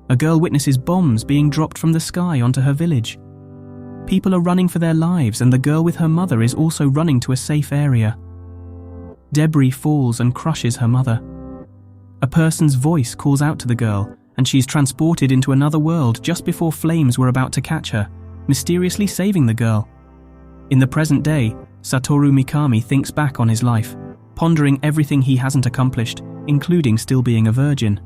A girl witnesses bombs being dropped from the sky onto her village. People are running for their lives, and the girl with her mother is also running to a safe area. Debris falls and crushes her mother. A person's voice calls out to the girl, and she's transported into another world just before flames were about to catch her, mysteriously saving the girl. In the present day, Satoru Mikami thinks back on his life, pondering everything he hasn't accomplished, including still being a virgin.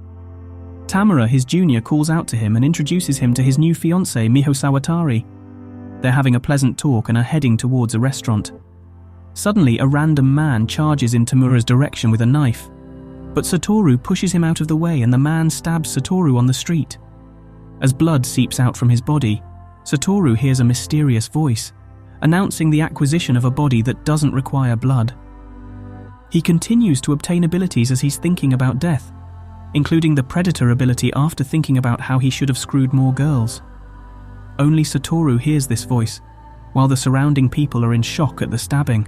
Tamura, his junior, calls out to him and introduces him to his new fiancée, Miho Sawatari. They're having a pleasant talk and are heading towards a restaurant. Suddenly, a random man charges in Tamura's direction with a knife, but Satoru pushes him out of the way and the man stabs Satoru on the street. As blood seeps out from his body, Satoru hears a mysterious voice, announcing the acquisition of a body that doesn't require blood. He continues to obtain abilities as he's thinking about death, including the predator ability after thinking about how he should have screwed more girls. Only Satoru hears this voice, while the surrounding people are in shock at the stabbing.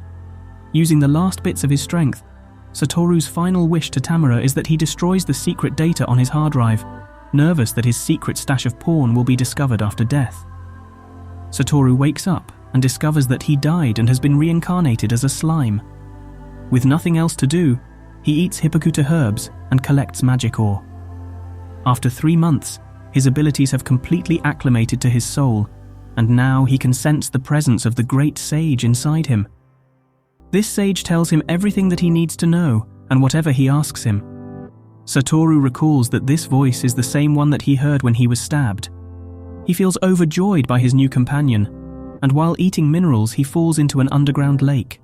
Using the last bits of his strength, Satoru's final wish to Tamura is that he destroys the secret data on his hard drive, nervous that his secret stash of porn will be discovered after death. Satoru wakes up and discovers that he died and has been reincarnated as a slime. With nothing else to do, he eats Hippocutta herbs and collects magic ore. After 3 months, his abilities have completely acclimated to his soul, and now he can sense the presence of the great sage inside him. This sage tells him everything that he needs to know, and whatever he asks him. Satoru recalls that this voice is the same one that he heard when he was stabbed. He feels overjoyed by his new companion, and while eating minerals he falls into an underground lake.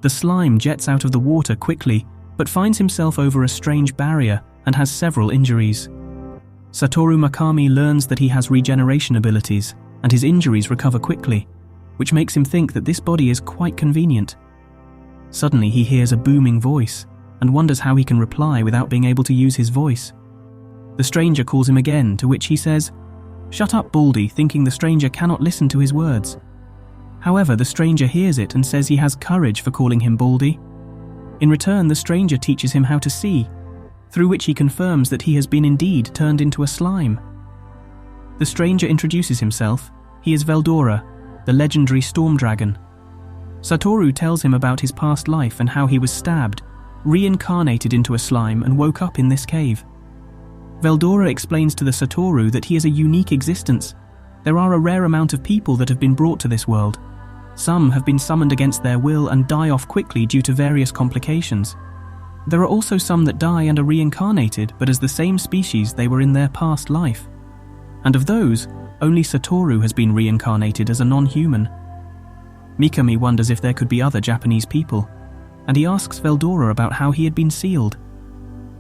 The slime jets out of the water quickly, but finds himself over a strange barrier and has several injuries. Satoru Mikami learns that he has regeneration abilities, and his injuries recover quickly, which makes him think that this body is quite convenient. Suddenly he hears a booming voice, and wonders how he can reply without being able to use his voice. The stranger calls him again, to which he says, "Shut up, Baldy," thinking the stranger cannot listen to his words. However, the stranger hears it and says he has courage for calling him Baldy. In return, the stranger teaches him how to see, through which he confirms that he has been indeed turned into a slime. The stranger introduces himself. He is Veldora, the legendary storm dragon. Satoru tells him about his past life and how he was stabbed, reincarnated into a slime, and woke up in this cave. Veldora explains to the Satoru that he is a unique existence. There are a rare amount of people that have been brought to this world. Some have been summoned against their will and die off quickly due to various complications. There are also some that die and are reincarnated, but as the same species they were in their past life. And of those, only Satoru has been reincarnated as a non-human. Mikami wonders if there could be other Japanese people, and he asks Veldora about how he had been sealed.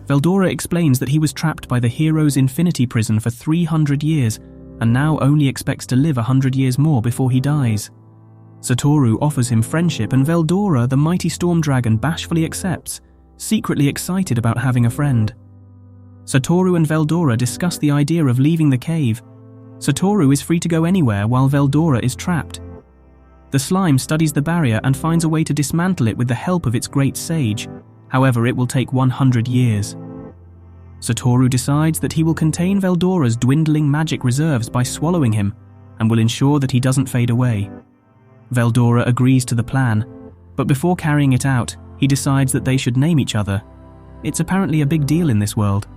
Veldora explains that he was trapped by the hero's infinity prison for 300 years, and now only expects to live 100 years more before he dies. Satoru offers him friendship, and Veldora, the mighty storm dragon, bashfully accepts, secretly excited about having a friend. Satoru and Veldora discuss the idea of leaving the cave. Satoru is free to go anywhere while Veldora is trapped. The slime studies the barrier and finds a way to dismantle it with the help of its great sage. However, it will take 100 years. Satoru decides that he will contain Veldora's dwindling magic reserves by swallowing him, and will ensure that he doesn't fade away. Veldora agrees to the plan, but before carrying it out, he decides that they should name each other. It's apparently a big deal in this world.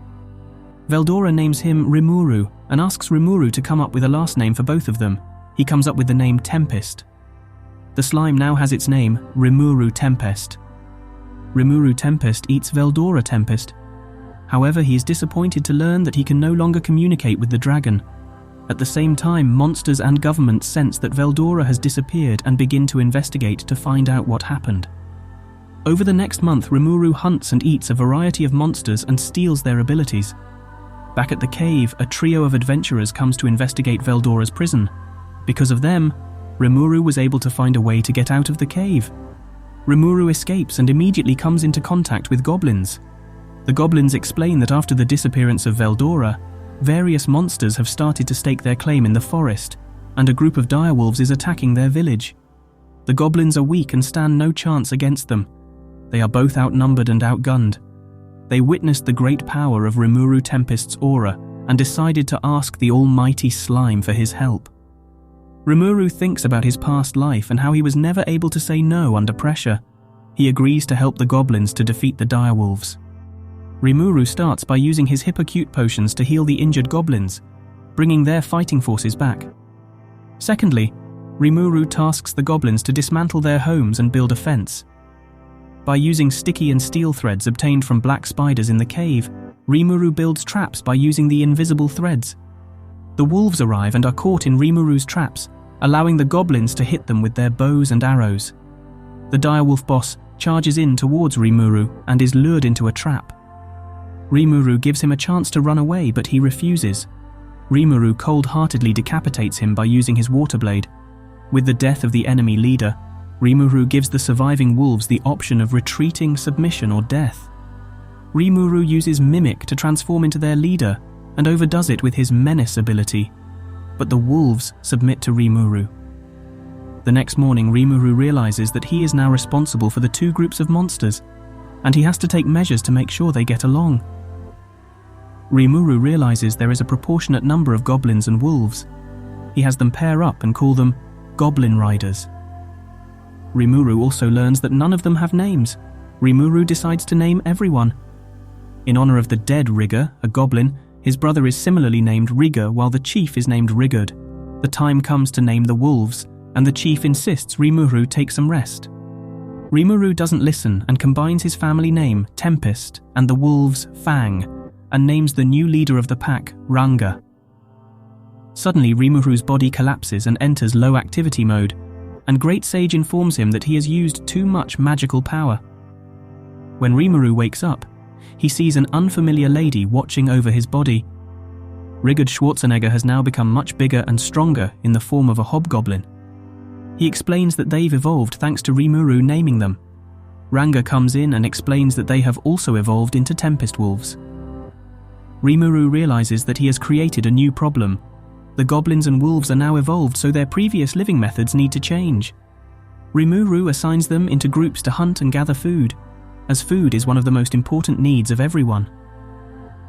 Veldora names him Rimuru and asks Rimuru to come up with a last name for both of them. He comes up with the name Tempest. The slime now has its name, Rimuru Tempest. Rimuru Tempest eats Veldora Tempest. However, he is disappointed to learn that he can no longer communicate with the dragon. At the same time, monsters and governments sense that Veldora has disappeared and begin to investigate to find out what happened. Over the next month, Rimuru hunts and eats a variety of monsters and steals their abilities. Back at the cave, a trio of adventurers comes to investigate Veldora's prison. Because of them, Rimuru was able to find a way to get out of the cave. Rimuru escapes and immediately comes into contact with goblins. The goblins explain that after the disappearance of Veldora, various monsters have started to stake their claim in the forest, and a group of direwolves is attacking their village. The goblins are weak and stand no chance against them. They are both outnumbered and outgunned. They witnessed the great power of Rimuru Tempest's aura and decided to ask the almighty slime for his help. Rimuru thinks about his past life and how he was never able to say no under pressure. He agrees to help the goblins to defeat the direwolves. Rimuru starts by using his hippocute potions to heal the injured goblins, bringing their fighting forces back. Secondly, Rimuru tasks the goblins to dismantle their homes and build a fence. By using sticky and steel threads obtained from black spiders in the cave, Rimuru builds traps by using the invisible threads. The wolves arrive and are caught in Rimuru's traps, allowing the goblins to hit them with their bows and arrows. The direwolf boss charges in towards Rimuru and is lured into a trap. Rimuru gives him a chance to run away, but he refuses. Rimuru cold-heartedly decapitates him by using his water blade. With the death of the enemy leader, Rimuru gives the surviving wolves the option of retreating, submission, or death. Rimuru uses Mimic to transform into their leader and overdoes it with his Menace ability, but the wolves submit to Rimuru. The next morning, Rimuru realizes that he is now responsible for the two groups of monsters, and he has to take measures to make sure they get along. Rimuru realizes there is a proportionate number of goblins and wolves. He has them pair up and call them Goblin Riders. Rimuru also learns that none of them have names. Rimuru decides to name everyone. In honor of the dead Rigger, a goblin, his brother is similarly named Rigger while the chief is named Rigurd. The time comes to name the wolves, and the chief insists Rimuru take some rest. Rimuru doesn't listen and combines his family name, Tempest, and the wolves, Fang, and names the new leader of the pack, Ranga. Suddenly, Rimuru's body collapses and enters low activity mode, and Great Sage informs him that he has used too much magical power. When Rimuru wakes up, he sees an unfamiliar lady watching over his body. Rigurd Schwarzenegger has now become much bigger and stronger in the form of a hobgoblin. He explains that they've evolved thanks to Rimuru naming them. Ranga comes in and explains that they have also evolved into Tempest Wolves. Rimuru realizes that he has created a new problem. The goblins and wolves are now evolved, so their previous living methods need to change. Rimuru assigns them into groups to hunt and gather food, as food is one of the most important needs of everyone.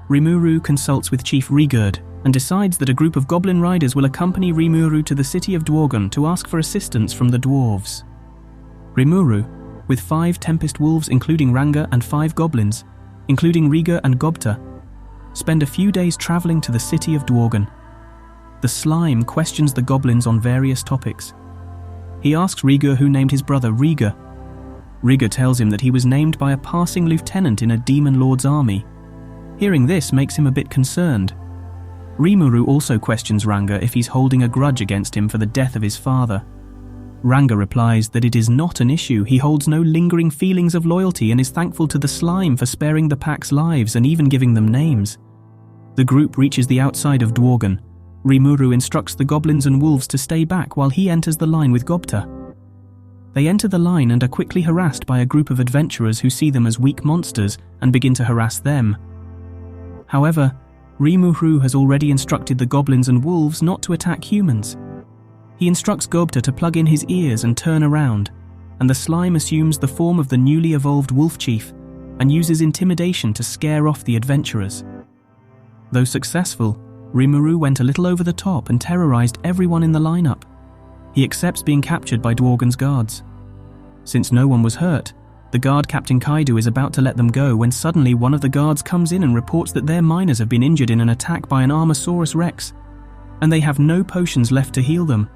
Rimuru consults with Chief Rigurd and decides that a group of goblin riders will accompany Rimuru to the city of Dwargon to ask for assistance from the dwarves. Rimuru, with 5 Tempest Wolves including Ranga and 5 goblins, including Riga and Gobta, spend a few days travelling to the city of Dwargon. The slime questions the goblins on various topics. He asks Riga who named his brother Riga. Riga tells him that he was named by a passing lieutenant in a demon lord's army. Hearing this makes him a bit concerned. Rimuru also questions Ranga if he's holding a grudge against him for the death of his father. Ranga replies that it is not an issue, he holds no lingering feelings of loyalty and is thankful to the slime for sparing the pack's lives and even giving them names. The group reaches the outside of Dwargon. Rimuru instructs the goblins and wolves to stay back while he enters the line with Gobta. They enter the line and are quickly harassed by a group of adventurers who see them as weak monsters and begin to harass them. However, Rimuru has already instructed the goblins and wolves not to attack humans. He instructs Gobta to plug in his ears and turn around, and the slime assumes the form of the newly evolved wolf chief and uses intimidation to scare off the adventurers. Though successful, Rimuru went a little over the top and terrorized everyone in the lineup. He accepts being captured by Dwargon's guards. Since no one was hurt, the guard Captain Kaido is about to let them go when suddenly one of the guards comes in and reports that their miners have been injured in an attack by an Armosaurus Rex, and they have no potions left to heal them.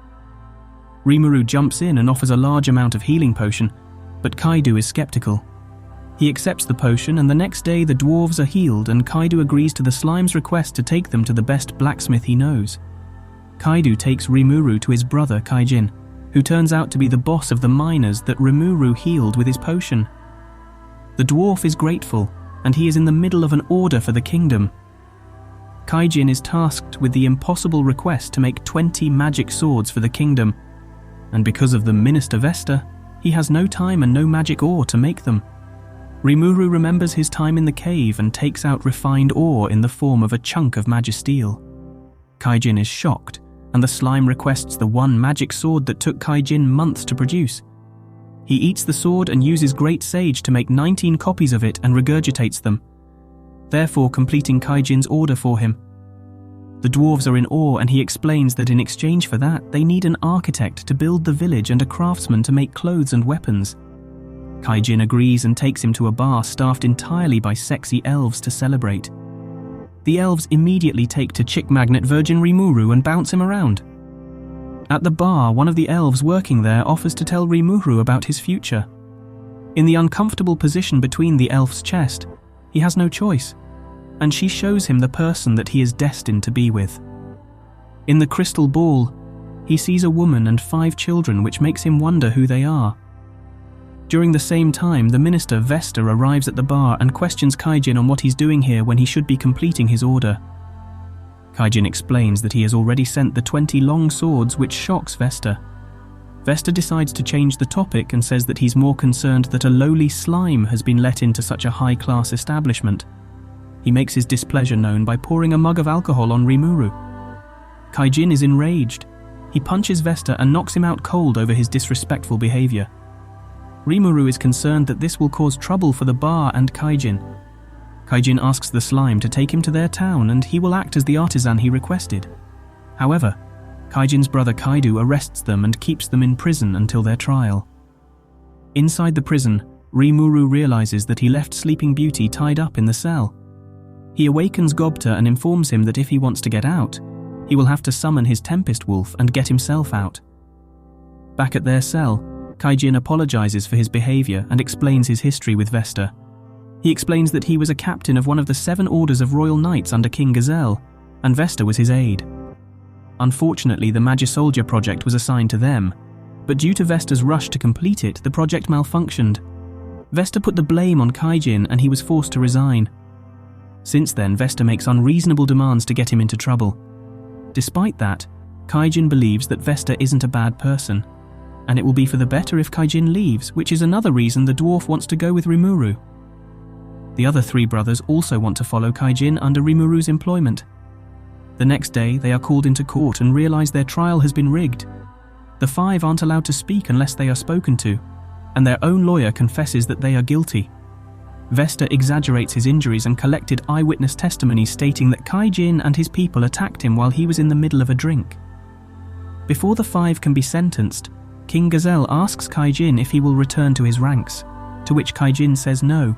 Rimuru jumps in and offers a large amount of healing potion, but Kaido is skeptical. He accepts the potion, and the next day the dwarves are healed and Kaido agrees to the slime's request to take them to the best blacksmith he knows. Kaido takes Rimuru to his brother Kaijin, who turns out to be the boss of the miners that Rimuru healed with his potion. The dwarf is grateful, and he is in the middle of an order for the kingdom. Kaijin is tasked with the impossible request to make 20 magic swords for the kingdom, and because of the Minister Vesta, he has no time and no magic ore to make them. Rimuru remembers his time in the cave and takes out refined ore in the form of a chunk of magisteel. Kaijin is shocked, and the slime requests the one magic sword that took Kaijin months to produce. He eats the sword and uses Great Sage to make 19 copies of it and regurgitates them, therefore completing Kaijin's order for him. The dwarves are in awe, and he explains that in exchange for that, they need an architect to build the village and a craftsman to make clothes and weapons. Kaijin agrees and takes him to a bar staffed entirely by sexy elves to celebrate. The elves immediately take to chick magnet Virgin Rimuru and bounce him around. At the bar, one of the elves working there offers to tell Rimuru about his future. In the uncomfortable position between the elf's chest, he has no choice, and she shows him the person that he is destined to be with. In the crystal ball, he sees a woman and 5 children, which makes him wonder who they are. During the same time, the minister Vesta arrives at the bar and questions Kaijin on what he's doing here when he should be completing his order. Kaijin explains that he has already sent the 20 long swords, which shocks Vesta. Vesta decides to change the topic and says that he's more concerned that a lowly slime has been let into such a high-class establishment. He makes his displeasure known by pouring a mug of alcohol on Rimuru. Kaijin is enraged. He punches Vesta and knocks him out cold over his disrespectful behavior. Rimuru is concerned that this will cause trouble for the bar and Kaijin. Kaijin asks the slime to take him to their town, and he will act as the artisan he requested. However, Kaijin's brother Kaido arrests them and keeps them in prison until their trial. Inside the prison, Rimuru realizes that he left Sleeping Beauty tied up in the cell. He awakens Gobta and informs him that if he wants to get out, he will have to summon his Tempest Wolf and get himself out. Back at their cell, Kaijin apologizes for his behavior and explains his history with Vesta. He explains that he was a captain of one of the 7 orders of royal knights under King Gazelle, and Vesta was his aide. Unfortunately, the Magisoldier project was assigned to them, but due to Vesta's rush to complete it, the project malfunctioned. Vesta put the blame on Kaijin and he was forced to resign. Since then, Vesta makes unreasonable demands to get him into trouble. Despite that, Kaijin believes that Vesta isn't a bad person, and it will be for the better if Kaijin leaves, which is another reason the dwarf wants to go with Rimuru. The other 3 brothers also want to follow Kaijin under Rimuru's employment. The next day, they are called into court and realize their trial has been rigged. The 5 aren't allowed to speak unless they are spoken to, and their own lawyer confesses that they are guilty. Vesta exaggerates his injuries and collected eyewitness testimony stating that Kaijin and his people attacked him while he was in the middle of a drink. Before the 5 can be sentenced, King Gazelle asks Kaijin if he will return to his ranks, to which Kaijin says no.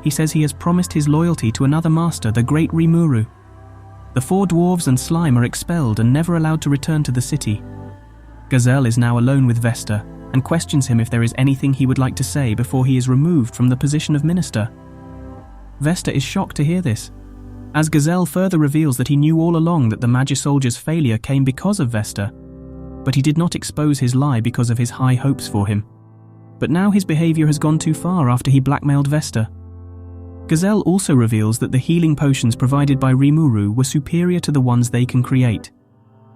He says he has promised his loyalty to another master, the great Rimuru. The 4 dwarves and slime are expelled and never allowed to return to the city. Gazelle is now alone with Vesta and questions him if there is anything he would like to say before he is removed from the position of minister. Vesta is shocked to hear this, as Gazelle further reveals that he knew all along that the Magisoldier's failure came because of Vesta, but he did not expose his lie because of his high hopes for him. But now his behavior has gone too far after he blackmailed Vesta. Gazelle also reveals that the healing potions provided by Rimuru were superior to the ones they can create.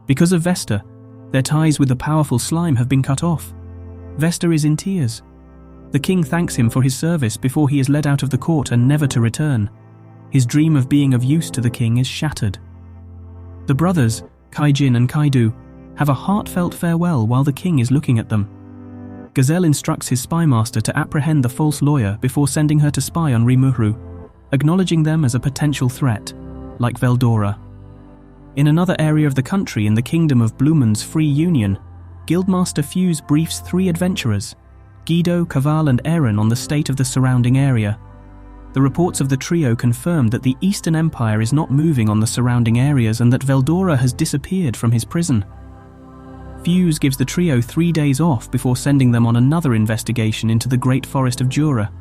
Because of Vesta, their ties with the powerful slime have been cut off. Vesta is in tears. The king thanks him for his service before he is led out of the court and never to return. His dream of being of use to the king is shattered. The brothers, Kaijin and Kaido, have a heartfelt farewell while the king is looking at them. Gazelle instructs his spy master to apprehend the false lawyer before sending her to spy on Rimuru, acknowledging them as a potential threat, like Veldora. In another area of the country in the kingdom of Blumen's Free Union, Guildmaster Fuse briefs 3 adventurers, Guido, Kaval and Aaron, on the state of the surrounding area. The reports of the trio confirm that the Eastern Empire is not moving on the surrounding areas and that Veldora has disappeared from his prison. Fuse gives the trio 3 days off before sending them on another investigation into the Great Forest of Jura.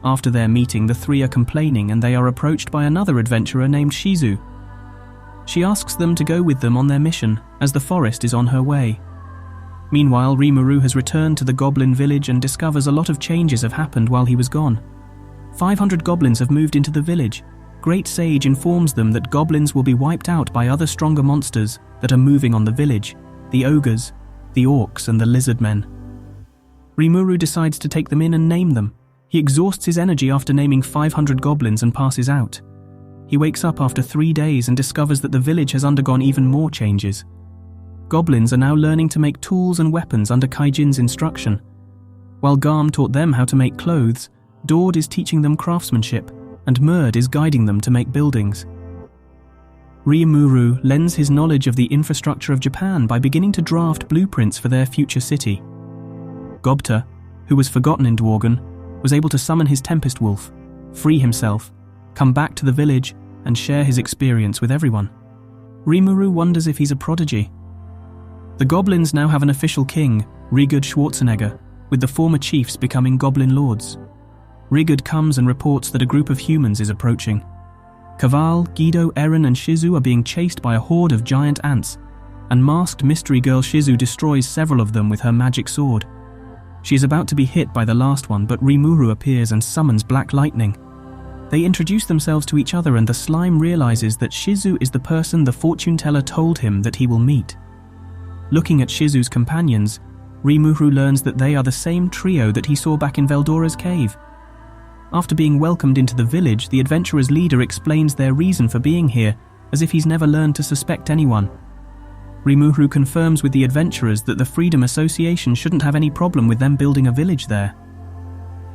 After their meeting, the 3 are complaining and they are approached by another adventurer named Shizu. She asks them to go with them on their mission, as the forest is on her way. Meanwhile, Rimuru has returned to the goblin village and discovers a lot of changes have happened while he was gone. 500 goblins have moved into the village. Great Sage informs them that goblins will be wiped out by other stronger monsters that are moving on the village: the ogres, the orcs and the lizard men. Rimuru decides to take them in and name them. He exhausts his energy after naming 500 goblins and passes out. He wakes up after 3 days and discovers that the village has undergone even more changes. Goblins are now learning to make tools and weapons under Kaijin's instruction. While Garm taught them how to make clothes, Dord is teaching them craftsmanship, and Murd is guiding them to make buildings. Rimuru lends his knowledge of the infrastructure of Japan by beginning to draft blueprints for their future city. Gobta, who was forgotten in Dworgen, was able to summon his Tempest Wolf, free himself, come back to the village, and share his experience with everyone. Rimuru wonders if he's a prodigy. The goblins now have an official king, Rigurd Schwarzenegger, with the former chiefs becoming goblin lords. Rigurd comes and reports that a group of humans is approaching. Kaval, Guido, Eren and Shizu are being chased by a horde of giant ants, and masked mystery girl Shizu destroys several of them with her magic sword. She is about to be hit by the last one, but Rimuru appears and summons black lightning. They introduce themselves to each other, and the slime realizes that Shizu is the person the fortune teller told him that he will meet. Looking at Shizu's companions, Rimuru learns that they are the same trio that he saw back in Veldora's cave. After being welcomed into the village, the adventurers' leader explains their reason for being here, as if he's never learned to suspect anyone. Rimuru confirms with the adventurers that the Freedom Association shouldn't have any problem with them building a village there.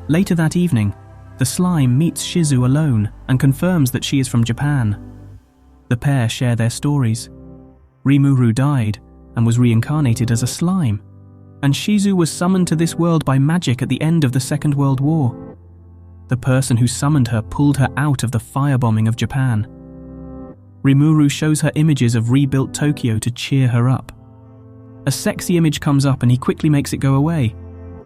Later that evening, the slime meets Shizu alone and confirms that she is from Japan. The pair share their stories. Rimuru died and was reincarnated as a slime, and Shizu was summoned to this world by magic at the end of the Second World War. The person who summoned her pulled her out of the firebombing of Japan. Rimuru shows her images of rebuilt Tokyo to cheer her up. A sexy image comes up and he quickly makes it go away,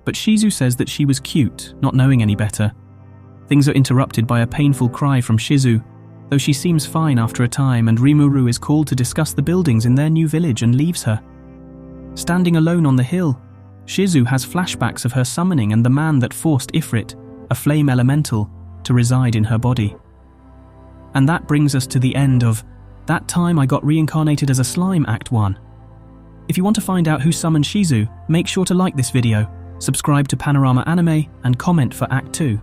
but Shizu says that she was cute, not knowing any better. Things are interrupted by a painful cry from Shizu, though she seems fine after a time, and Rimuru is called to discuss the buildings in their new village and leaves her. Standing alone on the hill, Shizu has flashbacks of her summoning and the man that forced Ifrit, a flame elemental, to reside in her body. And that brings us to the end of That Time I Got Reincarnated as a Slime Act 1. If you want to find out who summoned Shizu, make sure to like this video, subscribe to Panorama Anime, and comment for Act 2.